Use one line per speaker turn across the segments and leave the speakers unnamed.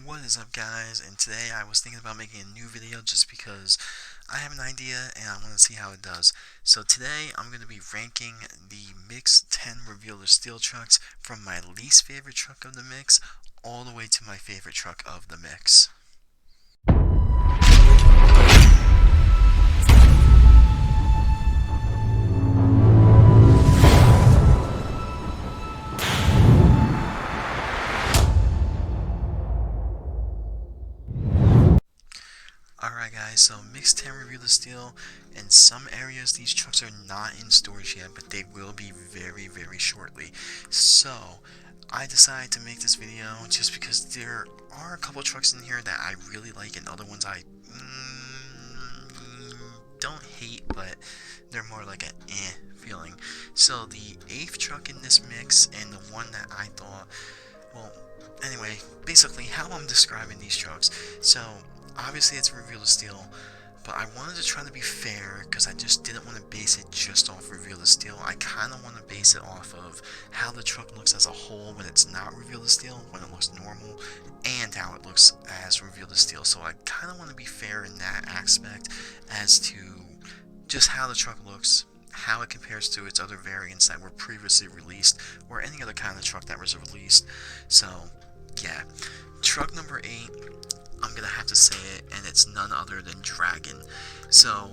What is up, guys? And today I was thinking about making a new video just because I have an idea and I want to see how it does. So today I'm going to be ranking the Mix 10 Revealer Steel trucks from my least favorite truck of the mix all the way to my favorite truck of the mix. Alright guys, so Mix 10 Revealer Steel. In some areas these trucks are not in storage yet, but they will be very shortly. So I decided to make this video just because there are a couple trucks in here that I really like and other ones I don't hate, but they're more like an feeling. So the 8th truck in this mix and the one that I thought, well, anyway, basically how I'm describing these trucks. So obviously it's Revealer Steel, but I wanted to try to be fair because I just didn't want to base it just off Revealer Steel. I kind of want to base it off of how the truck looks as a whole when it's not Revealer Steel, when it looks normal, and how it looks as Revealer Steel. So I kind of want to be fair in that aspect as to just how the truck looks, how it compares to its other variants that were previously released, or any other kind of truck that was released. So yeah, truck number 8, I'm gonna have to say it, and it's none other than Dragon. So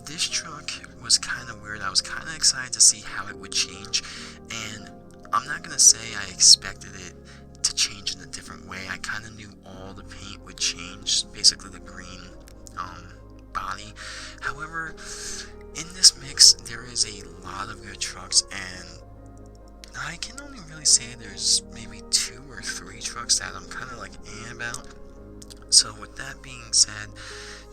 this truck was kind of weird. I was kind of excited to see how it would change, and I'm not gonna say I expected it to change in a different way. I kind of knew all the paint would change, basically the green body. However, in this mix there is a lot of good trucks, and I can only really say there's maybe 2 or 3 trucks that I'm kind of like about. So with that being said,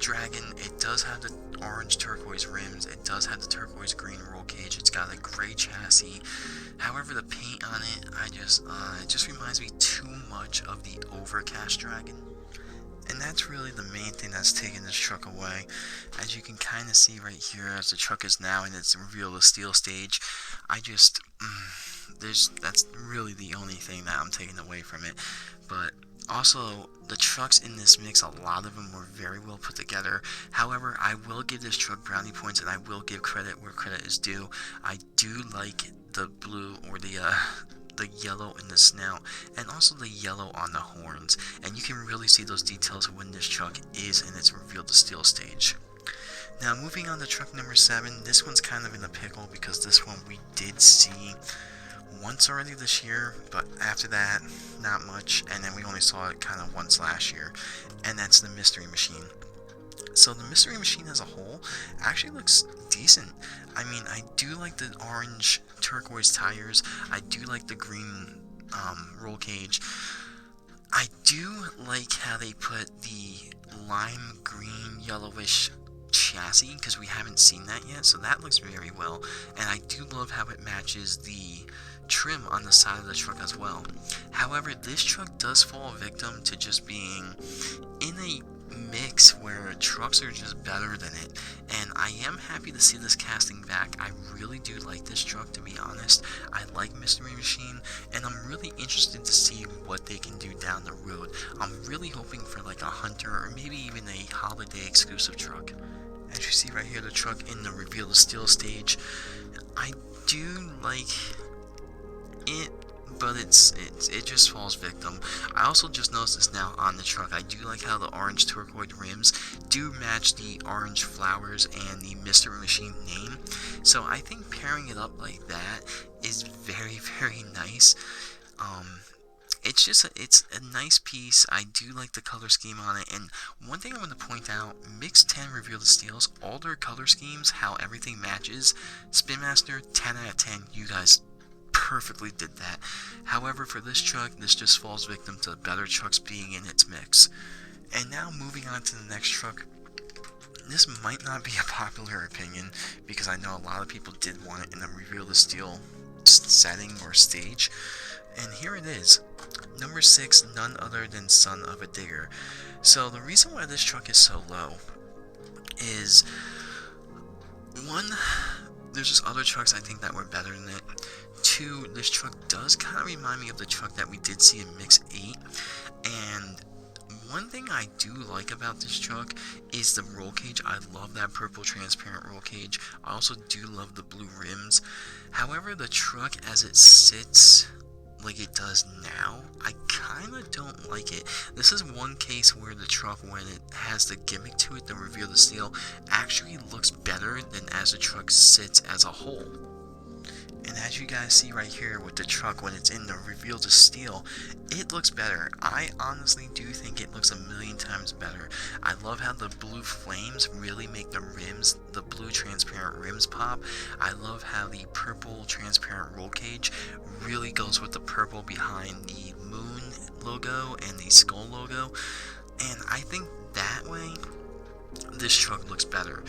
Dragon, it does have the orange turquoise rims, it does have the turquoise green roll cage, it's got a gray chassis. However, the paint on it, it just reminds me too much of the Overcast Dragon. And that's really the main thing that's taking this truck away. As you can kind of see right here, as the truck is now in its Revealer Steel stage, that's really the only thing that I'm taking away from it. But also, the trucks in this mix, a lot of them were very well put together. However, I will give this truck brownie points, and I will give credit where credit is due. I do like the blue, or the yellow in the snout, and also the yellow on the horns. And you can really see those details when this truck is in its Revealed to Steel stage. Now, moving on to truck number 7, this one's kind of in a pickle because this one we did see once already this year, but after that, not much, and then we only saw it kind of once last year, and that's the Mystery Machine. So the Mystery Machine as a whole actually looks decent. I mean, I do like the orange turquoise tires, I do like the green roll cage, I do like how they put the lime green yellowish chassis, because we haven't seen that yet, so that looks very well, and I do love how it matches the trim on the side of the truck as well. However, this truck does fall victim to just being in a mix where trucks are just better than it, and I am happy to see this casting back. I really do like this truck, to be honest. I like Mystery Machine, and I'm really interested to see what they can do down the road. I'm really hoping for like a Hunter, or maybe even a holiday exclusive truck. As you see right here, the truck in the Reveal to Steel stage, I do like it, but it just falls victim. I also just noticed this now on the truck. I do like how the orange turquoise rims do match the orange flowers and the Mystery Machine name. So I think pairing it up like that is very nice. It's a nice piece. I do like the color scheme on it, and one thing I want to point out, Mix 10 Reveal to Steels, all their color schemes, how everything matches, Spinmaster, 10 out of 10, you guys perfectly did that. However, for this truck, this just falls victim to better trucks being in its mix. And now moving on to the next truck, this might not be a popular opinion, because I know a lot of people did want it in a Reveal to Steel setting or stage, and here it is. Number 6, none other than Son-Uva Digger. So the reason why this truck is so low is, one, there's just other trucks I think that were better than it. 2, this truck does kind of remind me of the truck that we did see in Mix 8, and thing I do like about this truck is the roll cage. I love that purple transparent roll cage. I also do love the blue rims. However, the truck as it sits like it does now, I kinda don't like it. This is one case where the truck, when it has the gimmick to it, the reveal the steel, actually looks better than as the truck sits as a whole. And as you guys see right here with the truck, when it's in the reveal to steel, it looks better. I honestly do think it looks a million times better. I love how the blue flames really make the rims, the blue transparent rims pop. I love how the purple transparent roll cage really goes with the purple behind the moon logo and the skull logo. And I think that way, this truck looks better.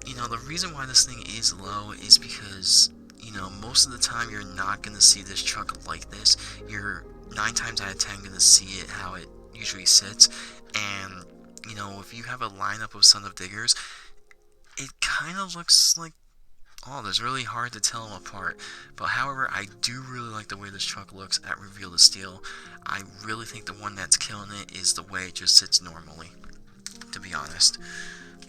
You know, the reason why this thing is low is because, you know, most of the time you're not going to see this truck like this. You're 9 times out of 10 going to see it how it usually sits. And, you know, if you have a lineup of Son of Diggers, it kind of looks like, oh, it's really hard to tell them apart. But however, I do really like the way this truck looks at Reveal to Steel. I really think the one that's killing it is the way it just sits normally, to be honest.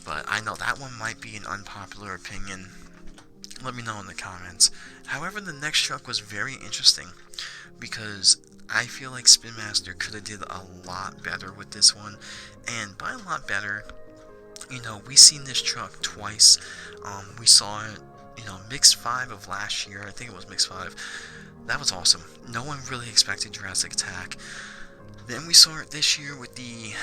But I know that one might be an unpopular opinion. Let me know in the comments. However, the next truck was very interesting because I feel like Spinmaster could have did a lot better with this one. And by a lot better, you know, we seen this truck twice. We saw it, you know, Mix 5 of last year. I think it was Mix 5. That was awesome. No one really expected Jurassic Attack. Then we saw it this year with the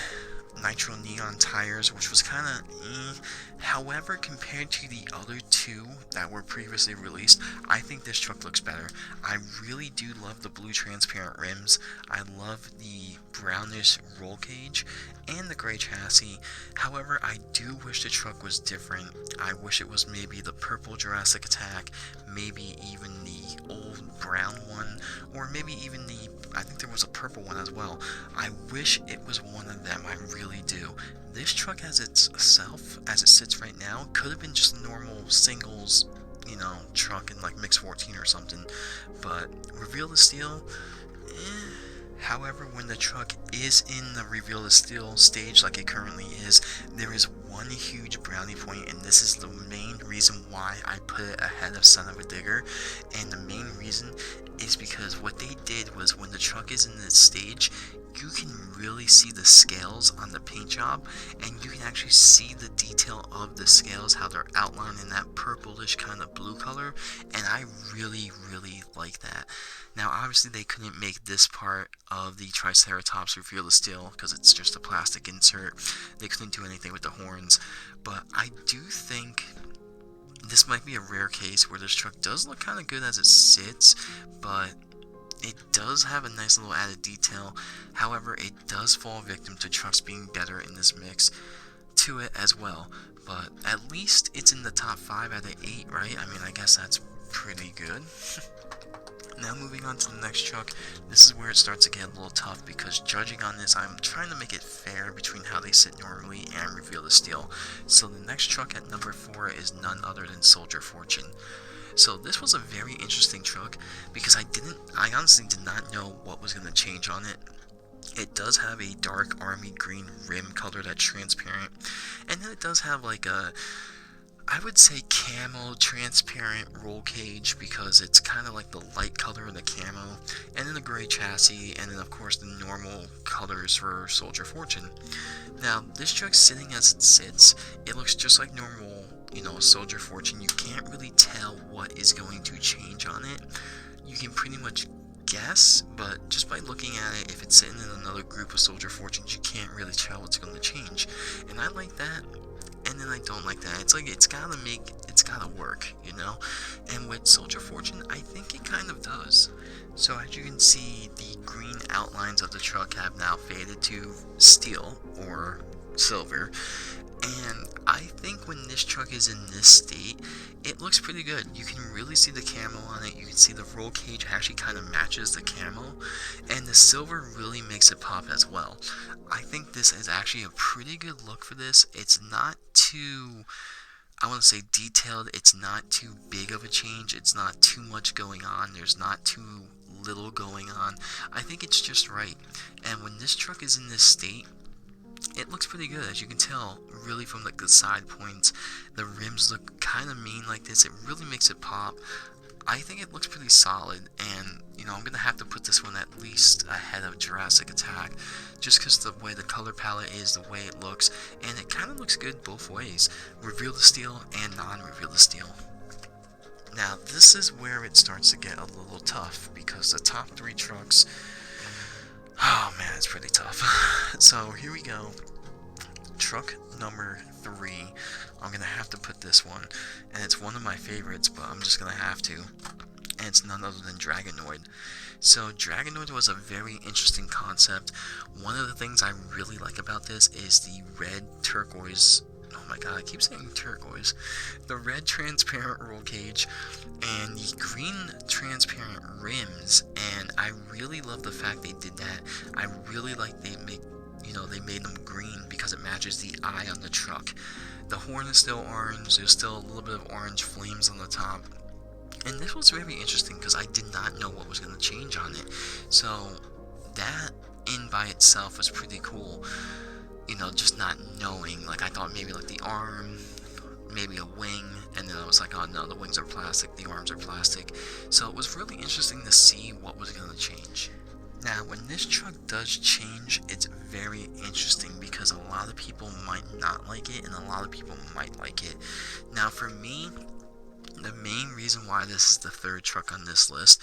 Nitro Neon tires, which was kind of However, compared to the other two that were previously released, I think this truck looks better. I really do love the blue transparent rims. I love the brownish roll cage and the gray chassis. However, I do wish the truck was different. I wish it was maybe the purple Jurassic Attack, maybe even the old brown one, or maybe even the, I think there was a purple one as well. I wish it was one of them, I really do. This truck as itself, as it sits right now, could have been just a normal singles, you know, truck in like Mix 14 or something. But Reveal the Steel, However, when the truck is in the Reveal the Steel stage like it currently is, there is one huge brownie point, and this is the main reason why I put it ahead of Son of a Digger. And the main reason is because what they did was, when the truck is in this stage, you can really see the scales on the paint job, and you can actually see the detail of the scales, how they're outlined in that purplish kind of blue color, and I really like that. Now obviously they couldn't make this part of the Triceratops Reveal the Steel because it's just a plastic insert. They couldn't do anything with the horns, but I do think this might be a rare case where this truck does look kind of good as it sits, but it does have a nice little added detail. However, it does fall victim to trucks being better in this mix to it as well. But at least it's in the top 5 out of 8, right? I mean, I guess that's pretty good. Now moving on to the next truck, this is where it starts to get a little tough, because judging on this, I'm trying to make it fair between how they sit normally and Reveal the Steel. So the next truck at number 4 is none other than Soldier Fortune. So this was a very interesting truck because I honestly did not know what was going to change on it. It does have a dark army green rim color that's transparent, and then it does have like a, I would say, camo transparent roll cage, because it's kind of like the light color of the camo, and then the gray chassis, and then of course the normal colors for Soldier Fortune. Now this truck sitting as it sits, it looks just like normal, you know, Soldier Fortune. You can't really tell what is going to change on it. You can pretty much guess, but just by looking at it, if it's sitting in another group of Soldier Fortunes, you can't really tell what's going to change. And I like that, and then I don't like that. It's like, it's gotta work, you know? And with Soldier Fortune, I think it kind of does. So as you can see, the green outlines of the truck have now faded to steel or silver. And I think when this truck is in this state, it looks pretty good. You can really see the camo on it. You can see the roll cage actually kind of matches the camo, and the silver really makes it pop as well. I think this is actually a pretty good look for this. It's not too, I want to say, detailed. It's not too big of a change. It's not too much going on. There's not too little going on. I think it's just right. And when this truck is in this state, it looks pretty good, as you can tell, really from like the side points. The rims look kind of mean like this. It really makes it pop. I think it looks pretty solid, and you know, I'm gonna have to put this one at least ahead of Jurassic Attack, just because the way the color palette is, the way it looks, and it kind of looks good both ways, reveal the steel and non-reveal the steel. Now this is where it starts to get a little tough, because the top three trucks, oh man, it's pretty tough. So here we go. Truck number 3. I'm gonna have to put this one, and it's one of my favorites, but I'm just gonna have to. And it's none other than Dragonoid. So Dragonoid was a very interesting concept. One of the things I really like about this is the red turquoise. Oh my god, I keep saying turquoise. The red transparent roll cage and the green transparent rims, and I really love the fact they did that. I really like they made them green because it matches the eye on the truck. The horn is still orange, there's still a little bit of orange flames on the top. And this was very interesting because I did not know what was going to change on it. So that in by itself was pretty cool. You know, just not knowing. Like, I thought maybe like the arm, maybe a wing, and then I was like, oh no, the wings are plastic, the arms are plastic. So it was really interesting to see what was going to change. Now, when this truck does change, it's very interesting because a lot of people might not like it, and a lot of people might like it. Now, for me, the main reason why this is the third truck on this list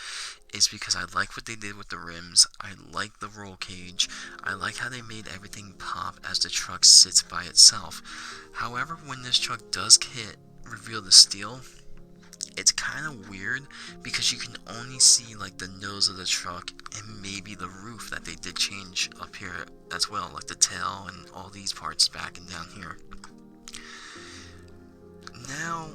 is because I like what they did with the rims, I like the roll cage, I like how they made everything pop as the truck sits by itself. However, when this truck does reveal the steel, it's kind of weird because you can only see like the nose of the truck and maybe the roof that they did change up here as well, like the tail and all these parts back and down here. Now,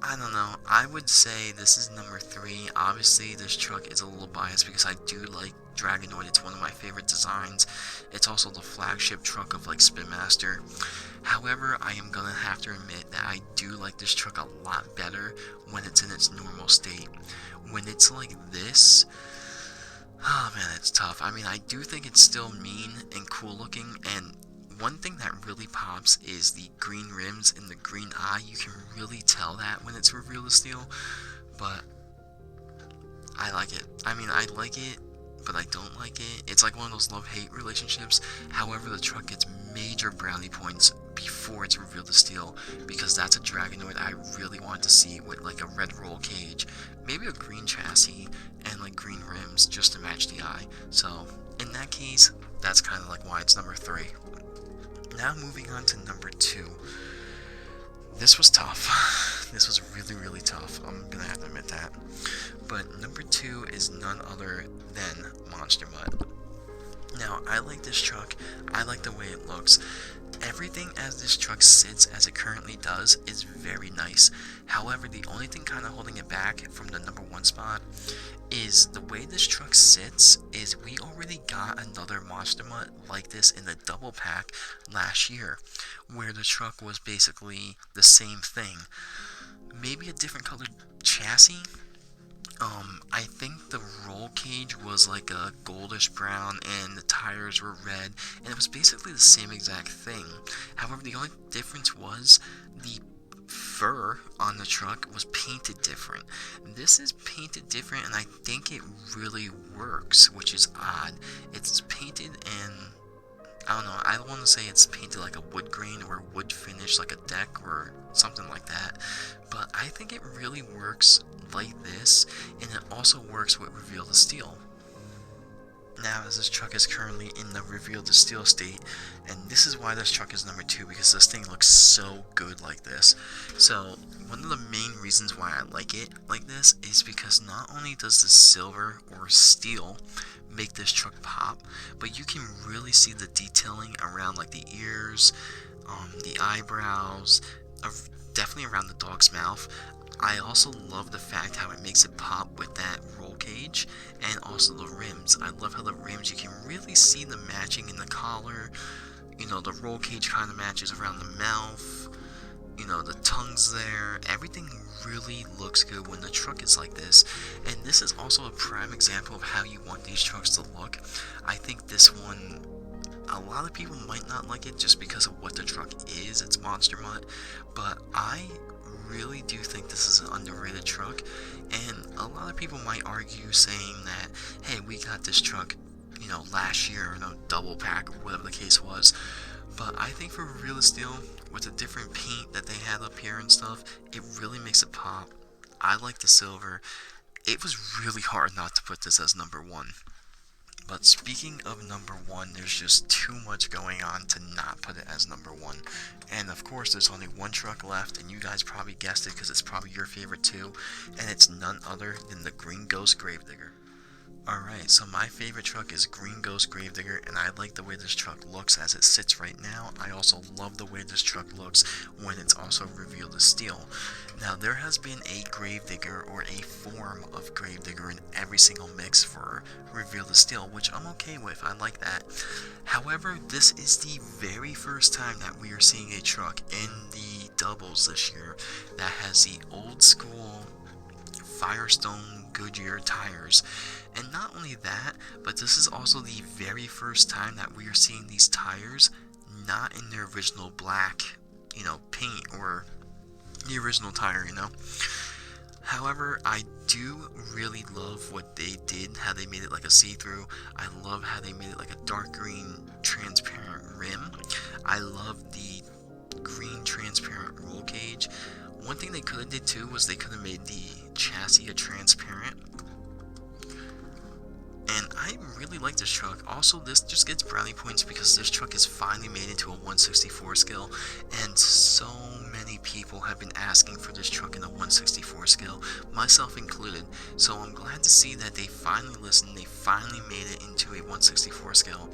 I don't know, I would say this is number 3. Obviously, this truck is a little biased because I do like Dragonoid. It's one of my favorite designs. It's also the flagship truck of like Spinmaster. However, I am gonna have to admit that I do like this truck a lot better when it's in its normal state. When it's like this, oh man, it's tough. I mean, I do think it's still mean and cool looking, and one thing that really pops is the green rims and the green eye. You can really tell that when it's revealed to steel, but I like it. I mean, I like it, but I don't like it. It's like one of those love-hate relationships. However, the truck gets major brownie points before it's revealed to steel, because that's a Dragonoid I really want to see with like a red roll cage, maybe a green chassis, and like green rims just to match the eye. So in that case, that's kind of like why it's number 3. Now moving on to number 2. This was tough. This was really, really tough. I'm gonna have to admit that. But number 2 is none other than Monster Mutt. Now, I like this truck. I like the way it looks. Everything as this truck sits as it currently does is very nice. However, the only thing kind of holding it back from the number 1 spot is the way this truck sits is we already got another Monster Mutt like this in the double pack last year, where the truck was basically the same thing. Maybe a different colored chassis. I think the roll cage was like a goldish brown and the tires were red, and it was basically the same exact thing. However, the only difference was the fur on the truck was painted different. This is painted different, and I think it really works, which is odd. It's painted in, I don't know, I don't want to say it's painted like a wood grain or wood finish like a deck or something like that, but I think it really works like this, and it also works with reveal to steel. Now, as this truck is currently in the reveal to steel state, and this is why this truck is number 2, because this thing looks so good like this. So one of the main reasons why I like it like this is because not only does the silver or steel make this truck pop, but you can really see the detailing around like the ears, the eyebrows, definitely around the dog's mouth. I also love the fact how it makes it pop with that roll cage, and also the rims. I love how the rims, you can really see the matching in the collar. You know, the roll cage kind of matches around the mouth. You know, the tongue's there. Everything really looks good when the truck is like this. And this is also a prime example of how you want these trucks to look. I think this one, a lot of people might not like it just because of what the truck is. It's Monster Mutt. But I really do think this is an underrated truck. And a lot of people might argue saying that, hey, we got this truck, you know, last year in a double pack or whatever the case was. But I think for Reveal Steel, with the different paint that they had up here and stuff, it really makes it pop. I like the silver. It was really hard not to put this as number 1. But speaking of number 1, there's just too much going on to not put it as number 1. And of course, there's only one truck left, and you guys probably guessed it because it's probably your favorite too. And it's none other than the Green Ghost Gravedigger. Alright, so my favorite truck is Green Ghost Gravedigger, and I like the way this truck looks as it sits right now. I also love the way this truck looks when it's also revealed as steel. Now, there has been a Gravedigger or a form of Gravedigger in every single mix for revealed as steel, which I'm okay with. I like that. However, this is the very first time that we are seeing a truck in the doubles this year that has the old school Firestone Goodyear tires. And not only that, but this is also the very first time that we are seeing these tires not in their original black, you know, paint or the original tire, you know. However, I do really love what they did, how they made it like a see-through. I love how they made it like a dark green transparent rim. I love the green transparent roll cage. One thing they could have did too was they could have made the chassis a transparent. And I really like this truck. Also, this just gets brownie points because this truck is finally made into a 1/64 scale, and so many people have been asking for this truck in a 1/64 scale, myself included. So I'm glad to see that they finally listened. They finally made it into a 1/64 scale.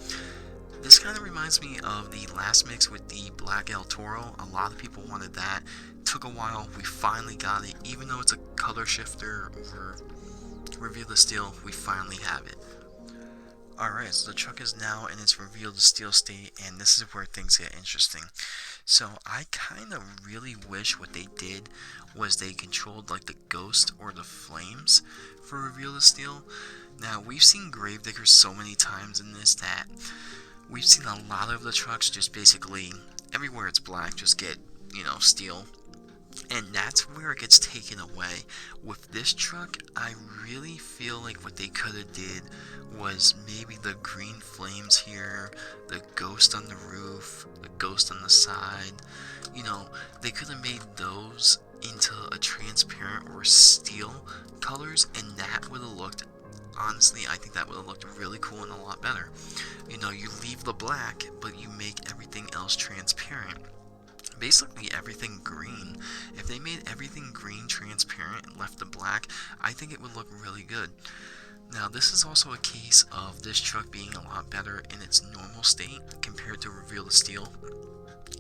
This kind of reminds me of the last mix with the Black El Toro. A lot of people wanted that. Took a while. We finally got it. Even though it's a color shifter or Reveal the Steel, we finally have it. Alright, so the truck is now in its Reveal the Steel state, and this is where things get interesting. So I kind of really wish what they did was they controlled like the ghost or the flames for Reveal the Steel. Now, we've seen Gravediggers so many times in this that we've seen a lot of the trucks just basically, everywhere it's black, just get, you know, steel. And that's where it gets taken away. With this truck, I really feel like what they could have did was maybe the green flames here, the ghost on the roof, the ghost on the side. You know, they could have made those into a transparent or steel colors, and that would have looked, honestly, I think that would have looked really cool and a lot better. You know, you leave the black, but you make everything else transparent. Basically everything green. If they made everything green transparent and left the black, I think it would look really good. Now, this is also a case of this truck being a lot better in its normal state compared to Reveal the Steel.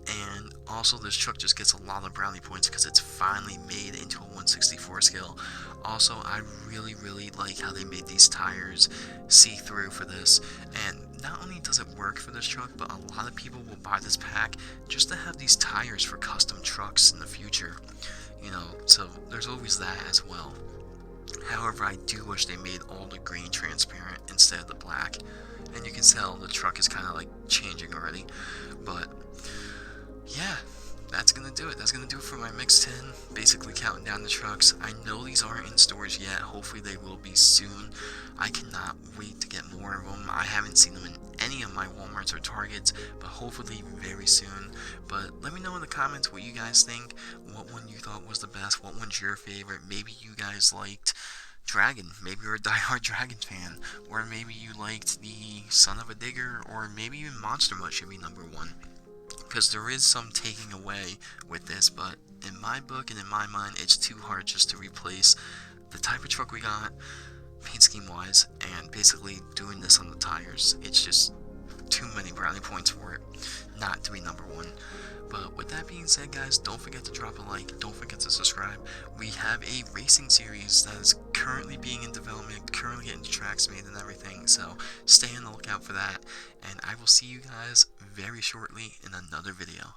And also, this truck just gets a lot of brownie points because it's finally made into a 1/64 scale. Also, I really like how they made these tires see-through for this. And not only does it work for this truck, but a lot of people will buy this pack just to have these tires for custom trucks in the future. You know, so there's always that as well. However, I do wish they made all the green transparent instead of the black. And you can tell the truck is kind of like changing already. But yeah, that's gonna do it. That's gonna do it for my Mix 10, basically counting down the trucks. I know these aren't in stores yet. Hopefully they will be soon. I cannot wait to get more of them. I haven't seen them in any of my Walmarts or Targets, but hopefully very soon. But let me know in the comments what you guys think, what one you thought was the best, what one's your favorite. Maybe you guys liked Dragon, maybe you're a diehard Dragon fan, or maybe you liked the Son-Uva Digger, or maybe even Monster Mutt should be number 1. Because there is some taking away with this, but in my book and in my mind, it's too hard just to replace the type of truck we got, paint scheme wise, and basically doing this on the tires. It's just too many brownie points for it not to be number 1. But with that being said, guys, don't forget to drop a like, don't forget to subscribe. We have a racing series that is currently being in development, currently getting tracks made and everything, so stay on the lookout for that, and I will see you guys very shortly in another video.